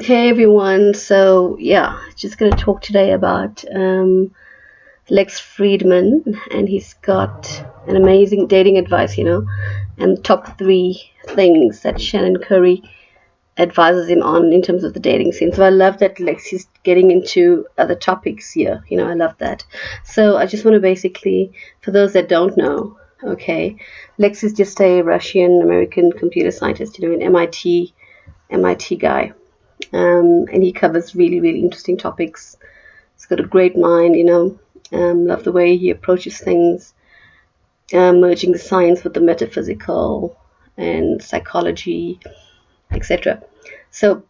Hey everyone. So yeah, just gonna talk today about Lex Fridman, and he's got an amazing dating advice, and top three things that Shannon Curry advises him on in terms of the dating scene. So I love that Lex is getting into other topics here. I love that. So I just want to basically, for those that don't know, okay, Lex is just a Russian American computer scientist, an MIT guy, and he covers really, really interesting topics. He's got a great mind, love the way he approaches things, merging the science with the metaphysical and psychology, etc. So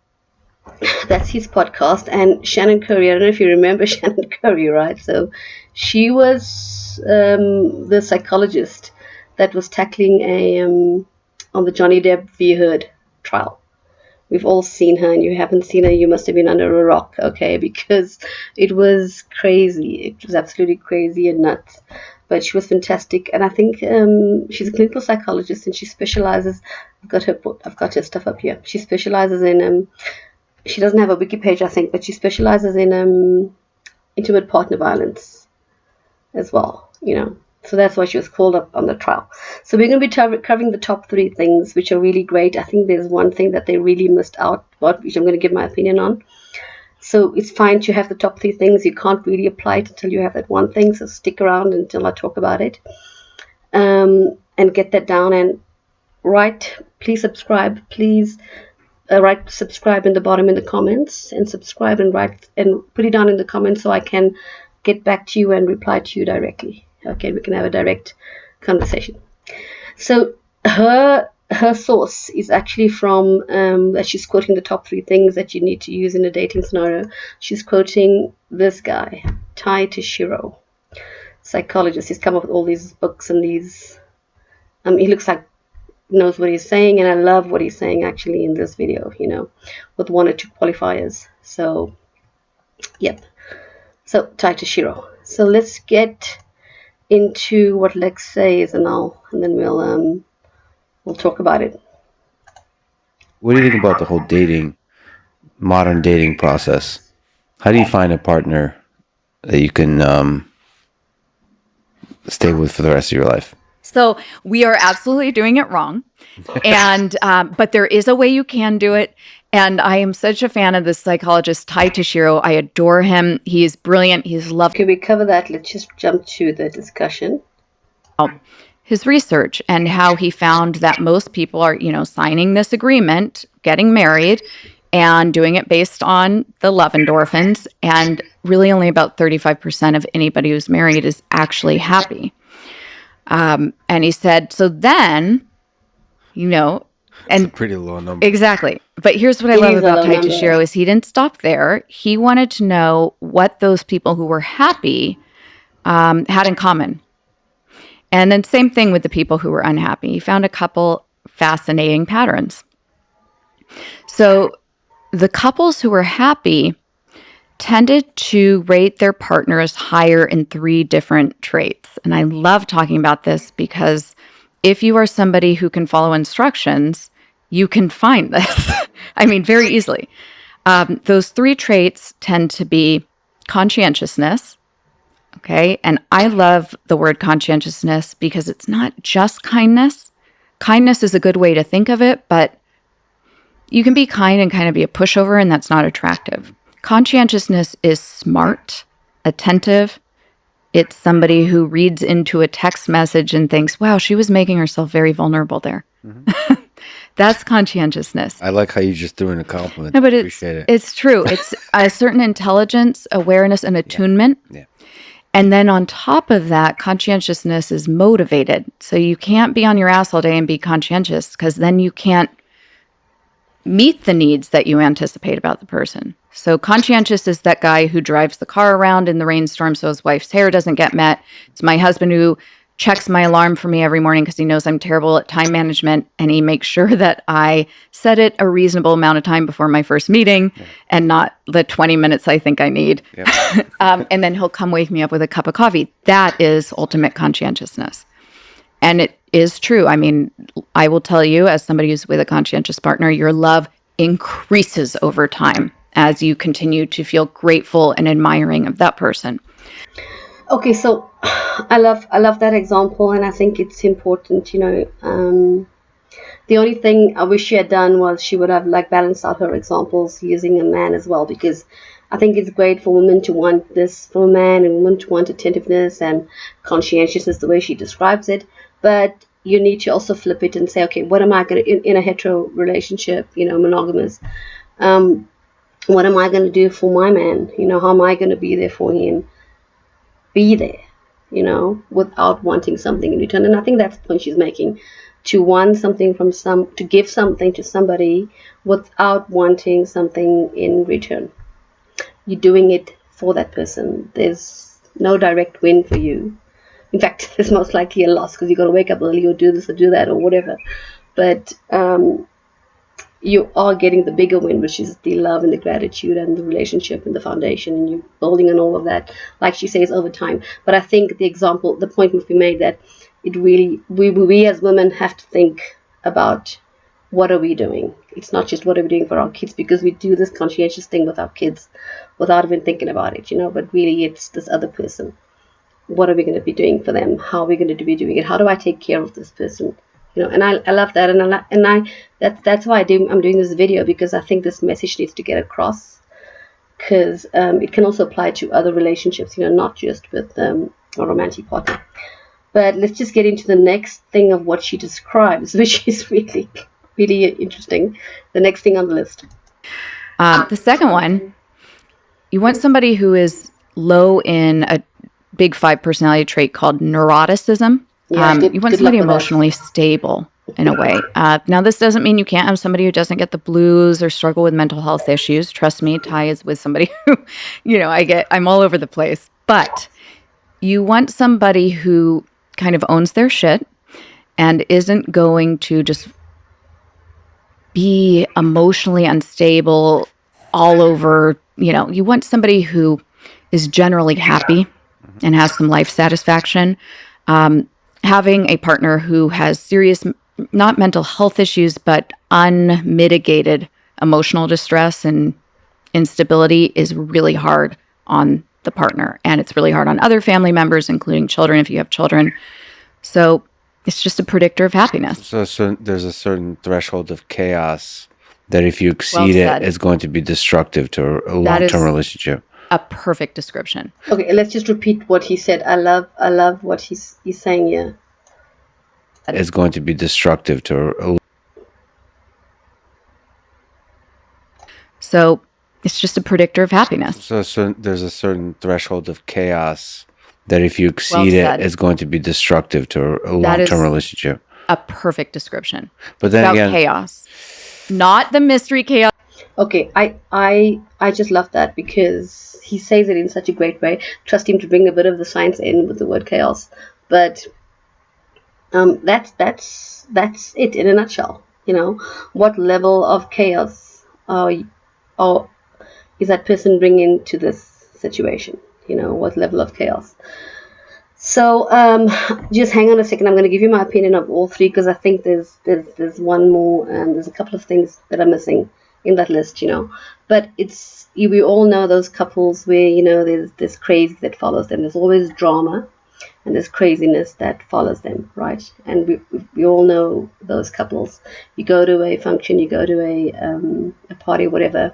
that's his podcast. And Shannon Curry, I don't know if you remember Shannon Curry, right? So she was the psychologist that was tackling on the Johnny Depp v. Heard trial. We've all seen her, and you haven't seen her, you must have been under a rock, okay? Because it was crazy. It was absolutely crazy and nuts. But she was fantastic, and I think she's a clinical psychologist, and she specializes. I've got her stuff up here. She specializes in. She doesn't have a wiki page, I think, but she specializes in intimate partner violence as well. So that's why she was called up on the trial. So we're going to be covering the top three things, which are really great. I think there's one thing that they really missed out about, which I'm going to give my opinion on. So it's fine to have the top three things. You can't really apply it until you have that one thing. So stick around until I talk about it, and get that down. And please subscribe. Please write subscribe in the bottom in the comments, and subscribe and write and put it down in the comments so I can get back to you and reply to you directly. Okay, we can have a direct conversation. So her source is actually from that she's quoting the top three things that you need to use in a dating scenario. She's quoting this guy, Tishiro, psychologist. He's come up with all these books and these. He looks like knows what he's saying, and I love what he's saying actually in this video. With one or two qualifiers. So, yep. So Tishiro. So let's get into what Lex says, and then we'll talk about it. What do you think about the whole modern dating process? How do you find a partner that you can stay with for the rest of your life? So we are absolutely doing it wrong, and but there is a way you can do it. And I am such a fan of this psychologist, Tishiro. I adore him. He is brilliant. He's lovely. Can we cover that? Let's just jump to the discussion. His research and how he found that most people are, signing this agreement, getting married, and doing it based on the love endorphins. And really only about 35% of anybody who's married is actually happy. And he said, so then, and it's a pretty low number. Exactly. But here's what I love about Tishiro is he didn't stop there. He wanted to know what those people who were happy had in common. And then same thing with the people who were unhappy. He found a couple fascinating patterns. So the couples who were happy tended to rate their partners higher in three different traits. And I love talking about this because if you are somebody who can follow instructions, you can find this. I mean, very easily. Those three traits tend to be conscientiousness. Okay. And I love the word conscientiousness because it's not just kindness. Kindness is a good way to think of it, but you can be kind and kind of be a pushover, and that's not attractive. Conscientiousness is smart, attentive. It's somebody who reads into a text message and thinks, wow, she was making herself very vulnerable there. Mm-hmm. That's conscientiousness. I like how you just threw in a compliment. No, but it's true. It's a certain intelligence, awareness, and attunement. Yeah. And then on top of that, conscientiousness is motivated. So you can't be on your ass all day and be conscientious, because then you can't meet the needs that you anticipate about the person. So conscientious is that guy who drives the car around in the rainstorm so his wife's hair doesn't get met. It's my husband who checks my alarm for me every morning because he knows I'm terrible at time management, and he makes sure that I set it a reasonable amount of time before my first meeting and not the 20 minutes I think I need. Yep. And then he'll come wake me up with a cup of coffee. That is ultimate conscientiousness. And it is true. I mean, I will tell you, as somebody who's with a conscientious partner, your love increases over time as you continue to feel grateful and admiring of that person. Okay, so I love that example, and I think it's important. The only thing I wish she had done was she would have like balanced out her examples using a man as well, because I think it's great for women to want this from a man and women to want attentiveness and conscientiousness, the way she describes it. But you need to also flip it and say, okay, what am I going to, in a hetero relationship, monogamous, what am I going to do for my man? How am I going to be there for him? Be there, without wanting something in return. And I think that's the point she's making. To want something to give something to somebody without wanting something in return. You're doing it for that person. There's no direct win for you. In fact, there's most likely a loss because you got to wake up early or do this or do that or whatever. But you are getting the bigger win, which is the love and the gratitude and the relationship and the foundation, and you're building on all of that, like she says, over time. But I think the point must be made that it really, we as women have to think about what are we doing. It's not just what are we doing for our kids, because we do this conscientious thing with our kids without even thinking about it, but really it's this other person. What are we going to be doing for them? How are we going to be doing it? How do I take care of this person? And I love that, and that's why I'm doing this video, because I think this message needs to get across, because it can also apply to other relationships, not just with a romantic partner. But let's just get into the next thing of what she describes, which is really, really interesting. The next thing on the list. The second one, you want somebody who is low in a big 5 personality trait called neuroticism. Yeah, you want somebody emotionally stable in a way. Now, this doesn't mean you can't have somebody who doesn't get the blues or struggle with mental health issues. Trust me, Ty is with somebody who, I'm all over the place. But you want somebody who kind of owns their shit and isn't going to just be emotionally unstable all over. You want somebody who is generally happy and has some life satisfaction. Having a partner who has serious, not mental health issues, but unmitigated emotional distress and instability is really hard on the partner. And it's really hard on other family members, including children, if you have children. So it's just a predictor of happiness. So there's a certain threshold of chaos that if you exceed it, it's going to be destructive to a long-term relationship. A perfect description. Okay, let's just repeat what he said. I love what he's saying here. It's going to be destructive to So it's just a predictor of happiness. So there's a certain threshold of chaos that if you exceed it, it's going to be destructive to a long-term relationship. A perfect description. But then again, chaos, not the mystery chaos. Okay, I just love that, because he says it in such a great way. Trust him to bring a bit of the science in with the word chaos, but that's it in a nutshell. What level of chaos is that person bringing to this situation? What level of chaos? So just hang on a second. I'm going to give you my opinion of all three, because I think there's one more, and there's a couple of things that are missing in that list, but we all know those couples where there's crazy that follows them. There's always drama and there's craziness that follows them, right? And we all know those couples. You go to a function, you go to a party, whatever,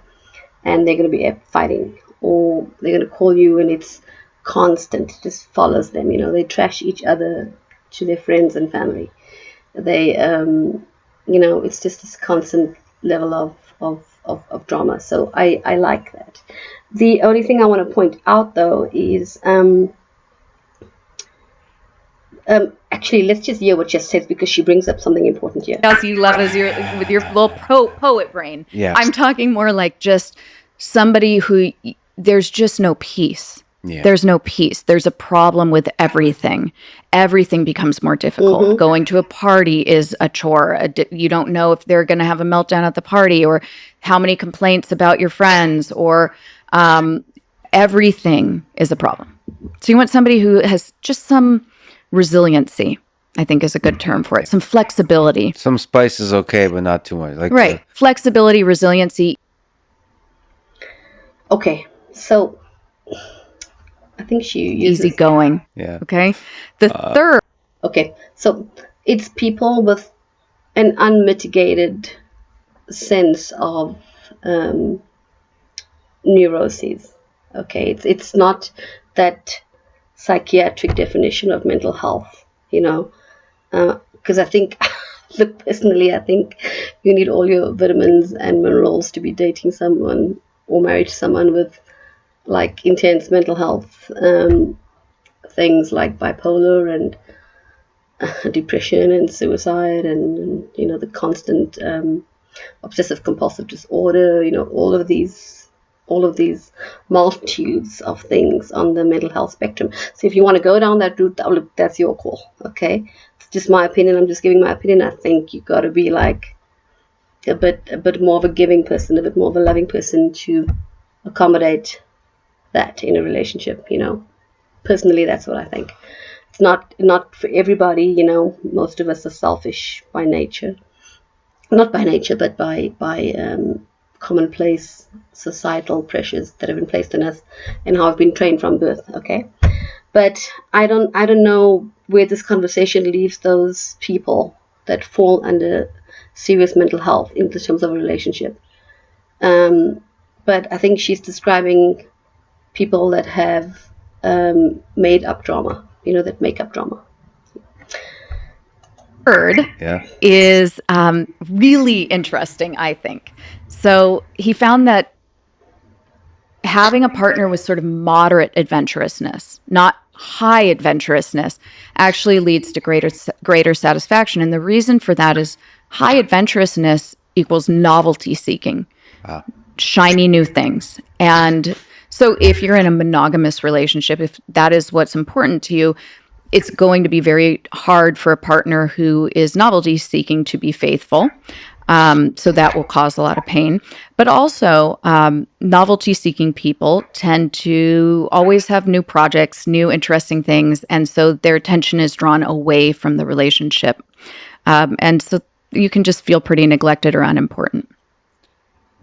and they're going to be fighting, or they're going to call you, and it's constant, it just follows them. They trash each other to their friends and family. They it's just this constant level of drama. So I like that. The only thing I want to point out, though, is actually, let's just hear what Jess says, because she brings up something important here. Else you love is with your little poet brain. Yeah. I'm talking more like just somebody who there's just no peace. Yeah. There's no peace. There's a problem with everything. Everything becomes more difficult. Mm-hmm. Going to a party is a chore. You don't know if they're going to have a meltdown at the party, or how many complaints about your friends, or everything is a problem. So you want somebody who has just some resiliency I think is a good term for it. Some flexibility. Some spice is okay, but not too much. Like right. Flexibility, resiliency. Okay, so I think she uses easygoing. Yeah. Okay. The third. Okay, so it's people with an unmitigated sense of neuroses. Okay, it's not that psychiatric definition of mental health, because I think, look, personally, I think you need all your vitamins and minerals to be dating someone or married to someone with like intense mental health things like bipolar and depression and suicide and the constant obsessive compulsive disorder, all of these multitudes of things on the mental health spectrum. So if you want to go down that route, look, that's your call. Okay, it's just my opinion. I'm just giving my opinion. I think you got to be like a bit more of a giving person, a bit more of a loving person to accommodate that in a relationship. Personally, that's what I think. It's not for everybody. Most of us are selfish by nature. Not by nature, but by commonplace societal pressures that have been placed on us and how I've been trained from birth. Okay, but I don't know where this conversation leaves those people that fall under serious mental health in terms of a relationship. But I think she's describing people that have made up drama, that make up drama. Third is really interesting, I think. So he found that having a partner with sort of moderate adventurousness, not high adventurousness, actually leads to greater satisfaction. And the reason for that is high adventurousness equals novelty seeking, shiny new things. And so if you're in a monogamous relationship, if that is what's important to you, it's going to be very hard for a partner who is novelty seeking to be faithful. So that will cause a lot of pain. But also, novelty seeking people tend to always have new projects, new interesting things. And so their attention is drawn away from the relationship. And so you can just feel pretty neglected or unimportant.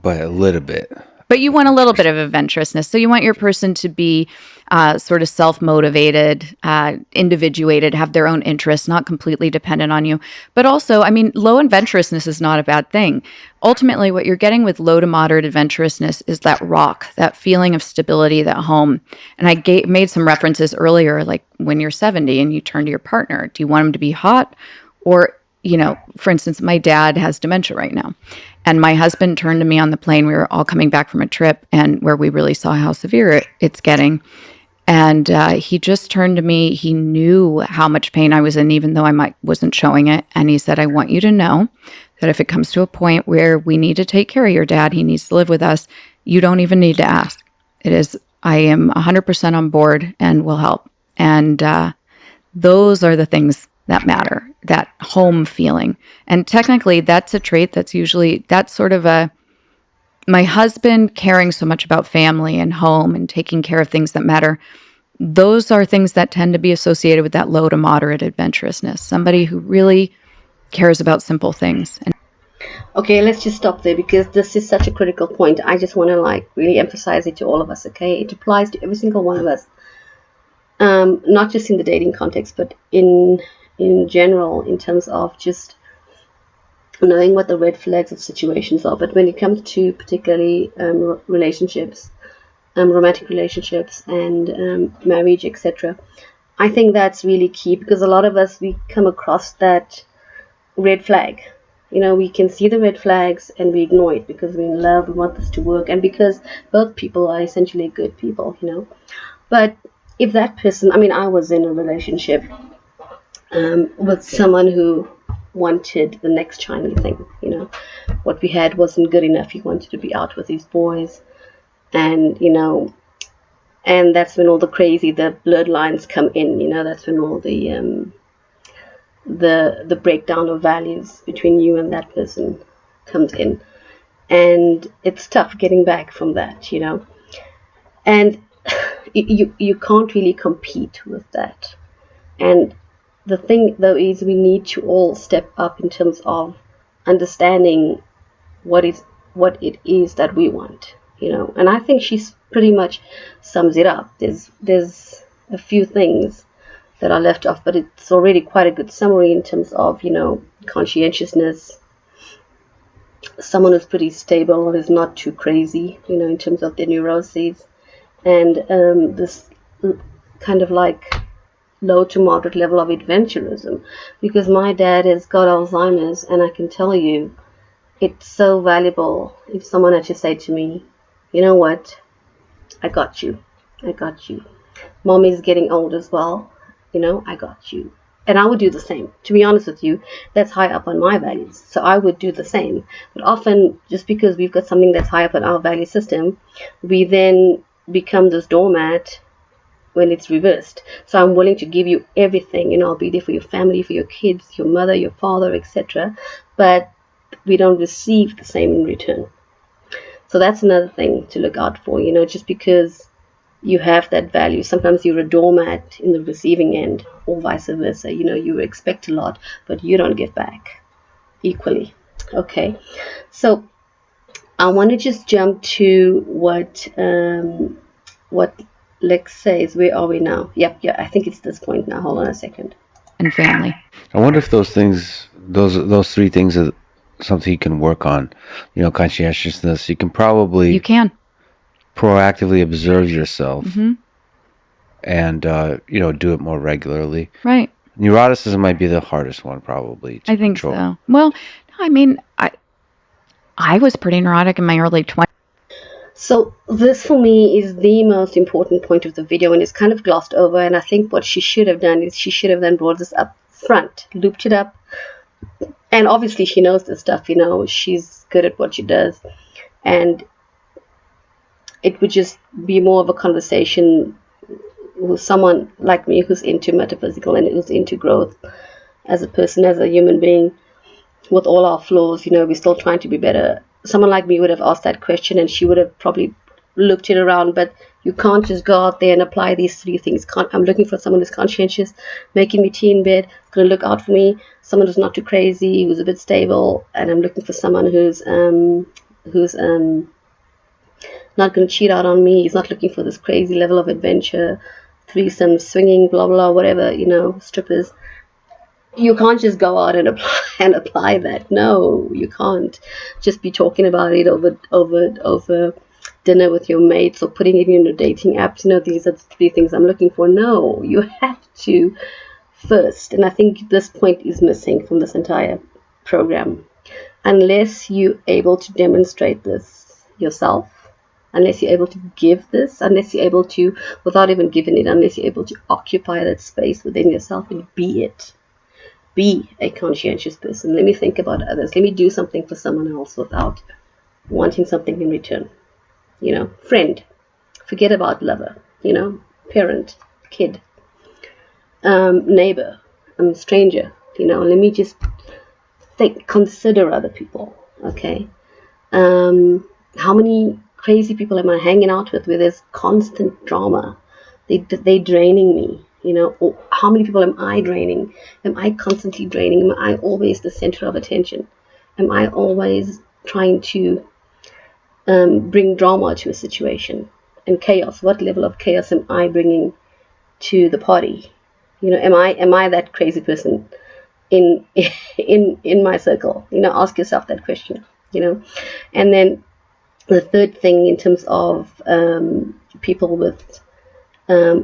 But a little bit. But you want a little bit of adventurousness. So you want your person to be sort of self-motivated, individuated, have their own interests, not completely dependent on you. But also, I mean, low adventurousness is not a bad thing. Ultimately, what you're getting with low to moderate adventurousness is that rock, that feeling of stability, that home. And I made some references earlier, like when you're 70 and you turn to your partner, do you want him to be hot? Or, for instance, my dad has dementia right now. And my husband turned to me on the plane. We were all coming back from a trip and where we really saw how severe it's getting. And he just turned to me. He knew how much pain I was in, even though I wasn't showing it. And he said, I want you to know that if it comes to a point where we need to take care of your dad, he needs to live with us, you don't even need to ask. I am 100% on board and will help. And those are the things that matter, that home feeling. And technically, that's a trait that's sort of my husband caring so much about family and home and taking care of things that matter. Those are things that tend to be associated with that low to moderate adventurousness, somebody who really cares about simple things. Okay, let's just stop there because this is such a critical point. I just want to really emphasize it to all of us, okay? It applies to every single one of us. Not just in the dating context, but in general, in terms of just knowing what the red flags of situations are. But when it comes to particularly relationships, romantic relationships and marriage, etc., I think that's really key because a lot of us, we come across that red flag. We can see the red flags and we ignore it because we're in love, we want this to work, and because both people are essentially good people, But if that person, I was in a relationship with someone who wanted the next shiny thing. What we had wasn't good enough. He wanted to be out with his boys, and and that's when all the blurred lines come in. That's when all the breakdown of values between you and that person comes in, and it's tough getting back from that. And you can't really compete with that. And the thing though is we need to all step up in terms of understanding what it is that we want, and I think she's pretty much sums it up. There's a few things that are left off, but it's already quite a good summary in terms of conscientiousness, someone who's pretty stable, who's not too crazy, in terms of their neuroses, and this kind of like low to moderate level of adventurism, because my dad has got Alzheimer's, and I can tell you it's so valuable if someone had to say to me, you know what, I got you. Mommy's getting old as well, I got you. And I would do the same. To be honest with you, that's high up on my values. So I would do the same. But often, just because we've got something that's high up on our value system, we then become this doormat when it's reversed. So I'm willing to give you everything, I'll be there for your family, for your kids, your mother, your father, etc. But we don't receive the same in return. So that's another thing to look out for, just because you have that value. Sometimes you're a doormat in the receiving end, or vice versa. You expect a lot, but you don't give back equally. Okay, so I want to just jump to what Lex says. Where are we now? Yep, yeah, I think it's this point now. Hold on a second. And family. I wonder if those things, those three things, are something you can work on. Conscientiousness. You can proactively observe yourself, and do it more regularly. Right. Neuroticism might be the hardest one, probably, to I think control. so. Well, I mean, I was pretty neurotic in my early 20s. So this for me is the most important point of the video, and it's kind of glossed over. And I think what she should have done is she should have then brought this up front, looped it up. And obviously she knows this stuff, she's good at what she does. And it would just be more of a conversation with someone like me who's into metaphysical and who's into growth as a person, as a human being, with all our flaws. We're still trying to be better. Someone like me would have asked that question, and she would have probably looked it around. But you can't just go out there and apply these three things. I'm looking for someone who's conscientious, making me tea in bed, going to look out for me, someone who's not too crazy, who's a bit stable, and I'm looking for someone who's not going to cheat out on me. He's not looking for this crazy level of adventure, threesome, swinging, blah blah, whatever, strippers. You can't just go out and apply that. No, you can't just be talking about it over dinner with your mates, or putting it in your dating apps. These are the three things I'm looking for. No, you have to first, and I think this point is missing from this entire program. Unless you're able to demonstrate this yourself, unless you're able to give this, unless you're able to, without even giving it, unless you're able to occupy that space within yourself and be it. Be a conscientious person. Let me think about others. Let me do something for someone else without wanting something in return. Friend. Forget about lover. Parent, kid, neighbor, stranger. Let me just consider other people. Okay. How many crazy people am I hanging out with where there's constant drama? They draining me. Or how many people am I draining? Am I constantly draining? Am I always the center of attention? Am I always trying to bring drama to a situation and chaos? What level of chaos am I bringing to the party? Am I that crazy person in my circle? Ask yourself that question. And then the third thing, in terms of people with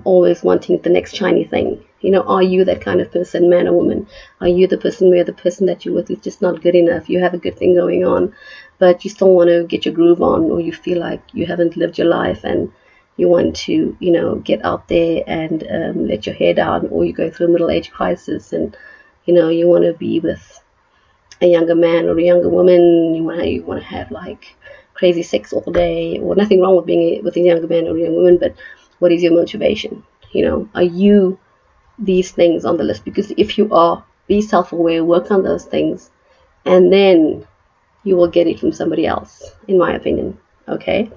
always wanting the next shiny thing. Are you that kind of person, man or woman? Are you the person where the person that you're with is just not good enough? You have a good thing going on, but you still want to get your groove on, or you feel like you haven't lived your life and you want to, get out there and let your hair down, or you go through a middle-age crisis and, you want to be with a younger man or a younger woman. You want to have like crazy sex all day, or nothing wrong with being with a younger man or a young woman, but what is your motivation? Are you these things on the list? Because if you are, be self-aware, work on those things, and then you will get it from somebody else, in my opinion. okay?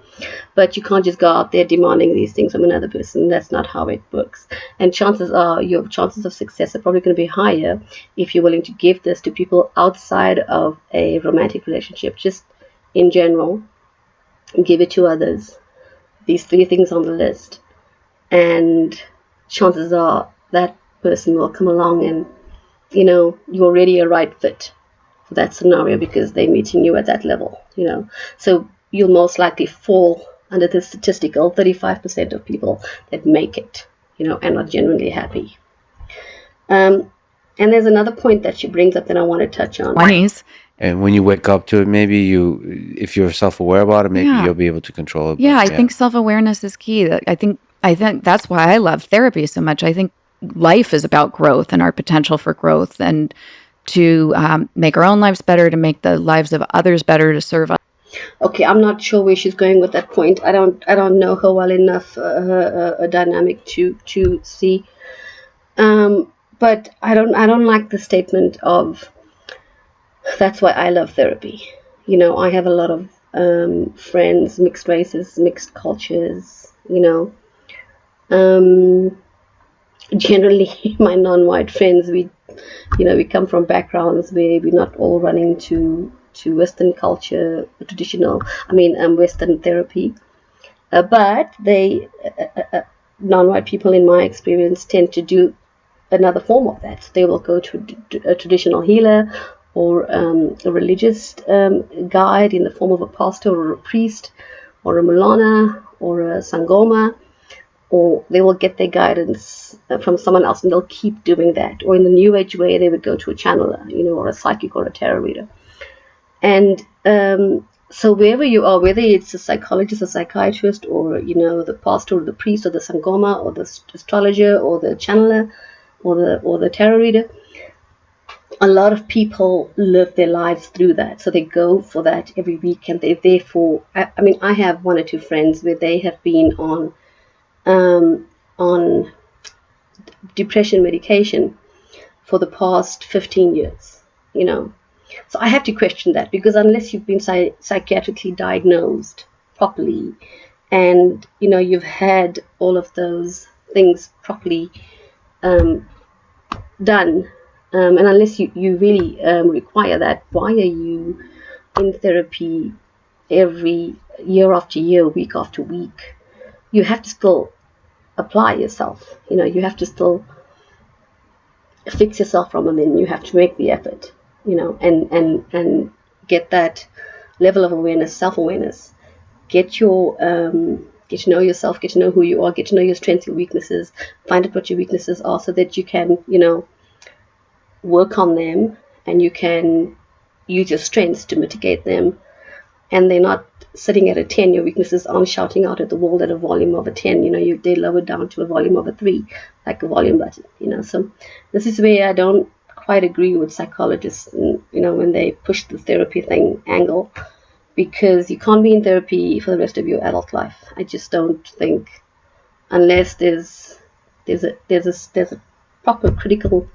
But you can't just go out there demanding these things from another person. That's not how it works. And chances are your chances of success are probably going to be higher if you're willing to give this to people outside of a romantic relationship, just in general. Give it to others. These 3 things on the list. And chances are that person will come along and, you're already a right fit for that scenario because they're meeting you at that level, So you'll most likely fall under the statistical 35% of people that make it, and are genuinely happy. And there's another point that she brings up that I want to touch on. 20s. And when you wake up to it, maybe if you're self-aware about it, maybe you'll be able to control it. Yeah, I think self-awareness is key. I think that's why I love therapy so much. I think life is about growth and our potential for growth, and to make our own lives better, to make the lives of others better, to serve us. Okay, I'm not sure where she's going with that point. I don't know her well enough, her dynamic to see. But I don't like the statement of that's why I love therapy. I have a lot of friends, mixed races, mixed cultures. Generally, my non-white friends, we come from backgrounds where we're not all running to Western culture, traditional. Western therapy. But they, non-white people, in my experience, tend to do another form of that. They will go to a traditional healer or a religious guide in the form of a pastor or a priest or a mulana or a sangoma, or they will get their guidance from someone else and they'll keep doing that. Or in the New Age way, they would go to a channeler, or a psychic or a tarot reader. And so wherever you are, whether it's a psychologist, a psychiatrist, or the pastor or the priest or the sangoma or the astrologer or the channeler or the tarot reader, a lot of people live their lives through that. So they go for that every week, and they're there for. I have 1 or 2 friends where they have been on depression medication for the past 15 years. So I have to question that, because unless you've been psychiatrically diagnosed properly, and you've had all of those things properly done, and unless you really require that, why are you in therapy every year after year, week after week? You have to still apply yourself. You have to still fix yourself from within. You have to make the effort, and get that level of awareness, self-awareness. Get to know yourself, get to know who you are, get to know your strengths, your weaknesses, find out what your weaknesses are so that you can, work on them, and you can use your strengths to mitigate them, and they're not sitting at a 10. Your weaknesses aren't shouting out at the wall at a volume of a 10. They're lowered down to a volume of a 3, like a volume button. So this is where I don't quite agree with psychologists, when they push the therapy thing angle, because you can't be in therapy for the rest of your adult life. I just don't think, unless there's a proper critical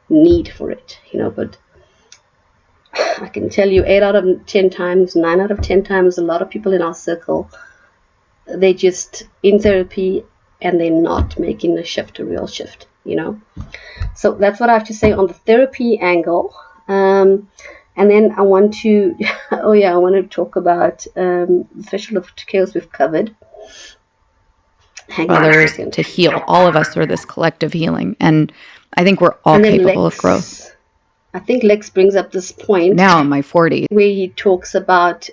need for it, but I can tell you 8 out of 10 times, 9 out of 10 times, a lot of people in our circle, they just in therapy and they're not making a shift, a real shift, So that's what I have to say on the therapy angle. And then I want to, I want to talk about the threshold of chaos we've covered. Others to heal. All of us are this collective healing, and I think we're all capable of growth. I think Lex brings up this point now in my 40s, where he talks about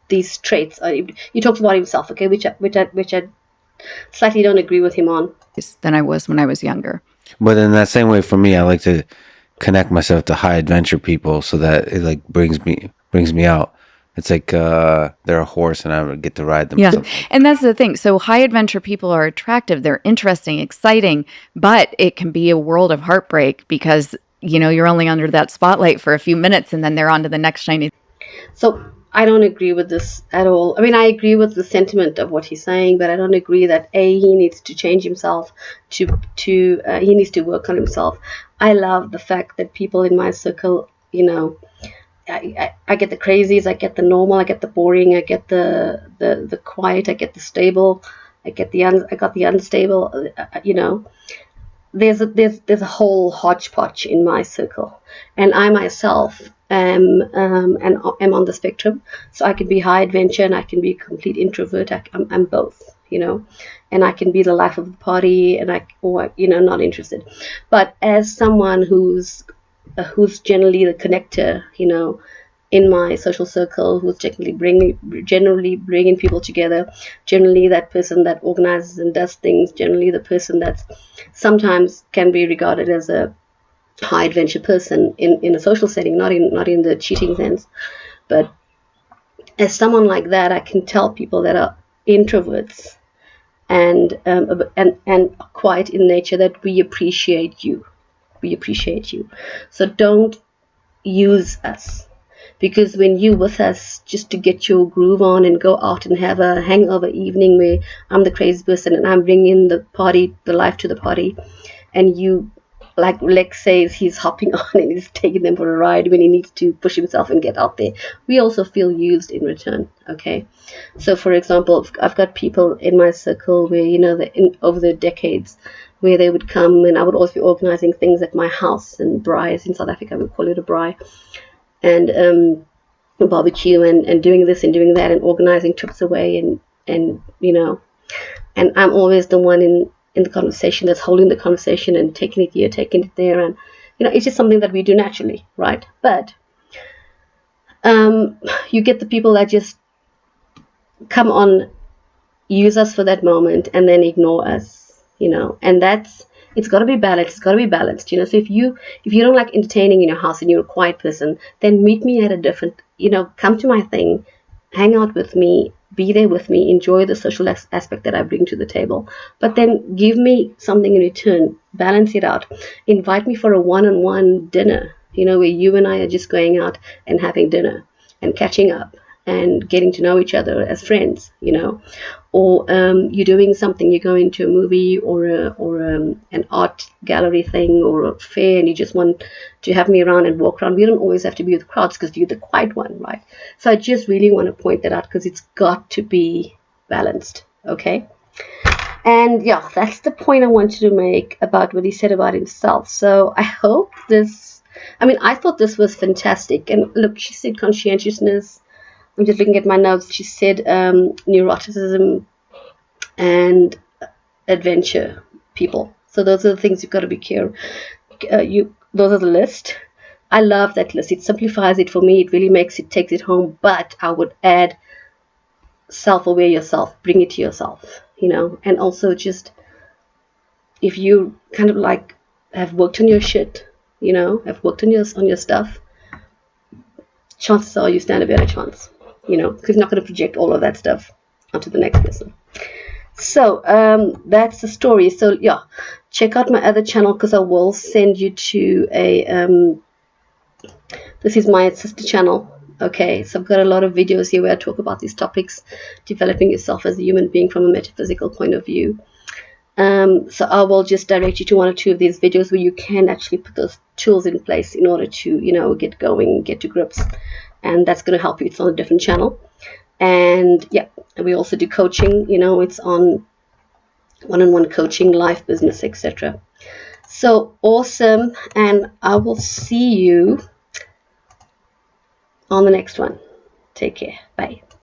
these traits. He talks about himself, okay, which I slightly don't agree with him on. Than I was when I was younger. But in that same way, for me, I like to connect myself to high adventure people so that it like brings me out. It's like they're a horse and I get to ride them. Yeah, and that's the thing. So high adventure people are attractive. They're interesting, exciting, but it can be a world of heartbreak because, you're only under that spotlight for a few minutes and then they're on to the next shiny. So I don't agree with this at all. I agree with the sentiment of what he's saying, but I don't agree that he needs to change himself, he needs to work on himself. I love the fact that people in my circle, I get the crazies, I get the normal, I get the boring, I get the quiet, I get the stable, I got the unstable. There's a whole hodgepodge in my circle, and I myself am on the spectrum. So I can be high adventure and I can be a complete introvert. I'm both, and I can be the life of the party, and not interested. But as someone who's generally the connector, in my social circle, who's generally bringing people together, generally that person that organizes and does things, generally the person that sometimes can be regarded as a high adventure person in a social setting, not in the cheating sense, but as someone like that, I can tell people that are introverts and quiet in nature that we appreciate you. We appreciate you. So don't use us. Because when you're with us just to get your groove on and go out and have a hangover evening where I'm the crazy person and I'm bringing the life to the party, and you, like Lex says, he's hopping on and he's taking them for a ride when he needs to push himself and get out there, we also feel used in return, okay? So, for example, I've got people in my circle where, over the decades, where they would come and I would always be organizing things at my house, and braais in South Africa, we call it a braai, and barbecue and doing this and doing that and organizing trips away and I'm always the one in the conversation that's holding the conversation and taking it here, taking it there, and it's just something that we do naturally, right? But you get the people that just come on, use us for that moment, and then ignore us, and it's got to be balanced. It's got to be balanced, So if you don't like entertaining in your house and you're a quiet person, then meet me at a different, come to my thing, hang out with me, be there with me, enjoy the social aspect that I bring to the table. But then give me something in return, balance it out. Invite me for a one-on-one dinner, where you and I are just going out and having dinner and catching up and getting to know each other as friends, or you're doing something, you're going to a movie or an art gallery thing or a fair, and you just want to have me around and walk around. We don't always have to be with crowds because you're the quiet one, right? So I just really want to point that out because it's got to be balanced, okay? And yeah, that's the point I wanted to make about what he said about himself. So I hope I thought this was fantastic. And look, she said conscientiousness. I'm just looking at my notes. She said neuroticism and adventure people. So those are the things you've got to be careful. Those are the list. I love that list. It simplifies it for me. It really takes it home. But I would add self-aware yourself. Bring it to yourself, And also just, if you kind of like have worked on your shit, have worked on your stuff, chances are you stand a better chance. Because you're not going to project all of that stuff onto the next person. So that's the story. So yeah, check out my other channel because I will send you to this is my sister channel. Okay, so I've got a lot of videos here where I talk about these topics, developing yourself as a human being from a metaphysical point of view. So I will just direct you to one or two of these videos where you can actually put those tools in place in order to, get going, get to grips. And that's going to help you. It's on a different channel. And yeah, we also do coaching. It's on one-on-one coaching, life, business, etc. So awesome. And I will see you on the next one. Take care. Bye.